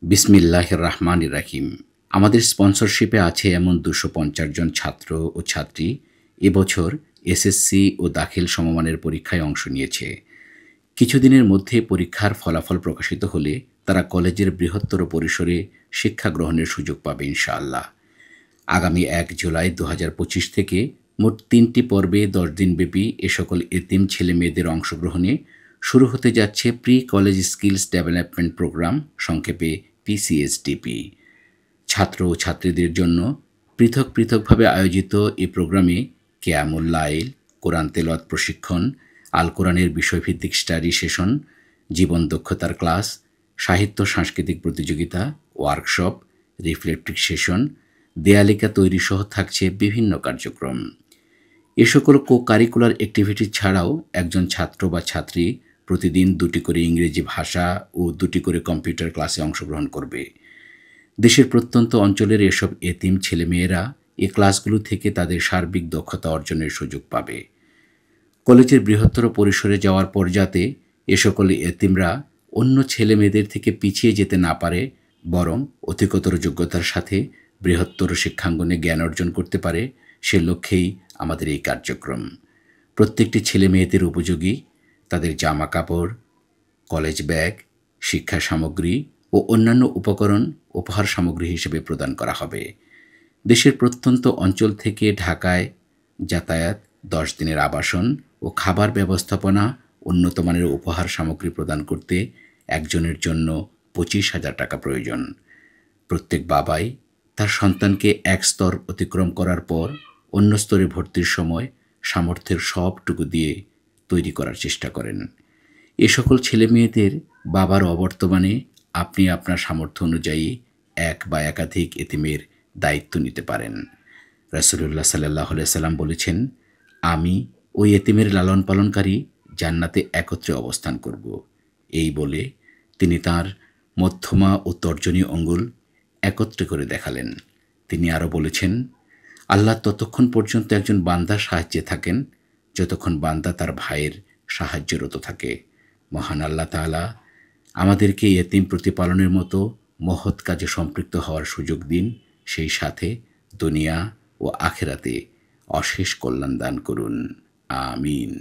বিসমিল্লাহির রহমানির রহিম। আমাদের স্পন্সরশিপে আছে এমন ২৫০ জন ছাত্র ও ছাত্রী এবছর এসএসসি ও দাখিল সমমানের পরীক্ষায় অংশ নিয়েছে। কিছুদিনের মধ্যে পরীক্ষার ফলাফল প্রকাশিত হলে তারা কলেজের বৃহত্তর পরিসরে শিক্ষা গ্রহণের সুযোগ পাবে ইনশাআল্লাহ। আগামী ১ জুলাই ২০২৫ থেকে মোট ৩টি পর্বে ১০ দিনব্যাপী এ সকল এতিম ছেলেমেয়েদের অংশগ্রহণে শুরু হতে যাচ্ছে pre college skills development program, সংক্ষেপে পিসিএসডিপি। ছাত্র ও ছাত্রীদের জন্য পৃথকভাবে আয়োজিত এ প্রোগ্রামে কিয়ামুল লাইল, কোরআন তেলাওয়াত প্রশিক্ষণ, আল কোরআনের বিষয়ভিত্তিক স্টাডি সেশন, জীবন দক্ষতার ক্লাস, সাহিত্য সাংস্কৃতিক প্রতিযোগিতা, ওয়ার্কশপ, রিফ্লেক্টিভ সেশন, দেয়ালিকা তৈরি সহ থাকছে বিভিন্ন কার্যক্রম। এ সকল কারিকুলার অ্যাক্টিভিটি ছাড়াও একজন ছাত্র বা ছাত্রী প্রতিদিন ২টি করে ইংরেজি ভাষা ও ২টি করে কম্পিউটার ক্লাসে অংশগ্রহণ করবে। দেশের প্রত্যন্ত অঞ্চলের এসব এতিম ছেলেমেয়েরা এ ক্লাসগুলো থেকে তাদের সার্বিক দক্ষতা অর্জনের সুযোগ পাবে। কলেজের বৃহত্তর পরিসরে যাওয়ার পর যাতে এ সকল এতিমরা অন্য ছেলেমেয়েদের থেকে পিছিয়ে যেতে না পারে, বরং অধিকতর যোগ্যতার সাথে বৃহত্তর শিক্ষাঙ্গনে জ্ঞান অর্জন করতে পারে, সে লক্ষ্যেই আমাদের এই কার্যক্রম। প্রত্যেকটি ছেলেমেয়েদের উপযোগী তাদের জামা কাপড়, কলেজ ব্যাগ, শিক্ষা সামগ্রী ও অন্যান্য উপকরণ উপহার সামগ্রী হিসেবে প্রদান করা হবে। দেশের প্রত্যন্ত অঞ্চল থেকে ঢাকায় যাতায়াত, ১০ দিনের আবাসন ও খাবার ব্যবস্থাপনা, উন্নতমানের উপহার সামগ্রী প্রদান করতে একজনের জন্য ২৫,০০০ টাকা প্রয়োজন। প্রত্যেক বাবাই তার সন্তানকে এক স্তর অতিক্রম করার পর অন্য স্তরে ভর্তির সময় সামর্থ্যের সবটুকু দিয়ে তৈরি করার চেষ্টা করেন। এ সকল ছেলেমেয়েদের বাবার অবর্তমানে আপনি আপনার সামর্থ্য অনুযায়ী এক বা একাধিক এতিমের দায়িত্ব নিতে পারেন। রাসূলুল্লাহ সাল্লাল্লাহু আলাইহি সাল্লাম বলেছেন, আমি ওই এতিমের লালন পালনকারী জান্নাতে একত্রে অবস্থান করব। এই বলে তিনি তাঁর মধ্যমা ও তর্জনী আঙুল একত্রে করে দেখালেন। তিনি আরও বলেছেন, আল্লাহ ততক্ষণ পর্যন্ত একজন বান্দার সাহায্যে থাকেন যতক্ষণ বান্দা তার ভাইয়ের সাহায্যরত থাকে। মহান আল্লাহ তাআলা আমাদেরকে এতিম প্রতিপালনের মতো মহৎ কাজে সম্পৃক্ত হওয়ার সুযোগ দিন, সেই সাথে দুনিয়া ও আখিরাতে অশেষ কল্যাণ দান করুন। আমিন।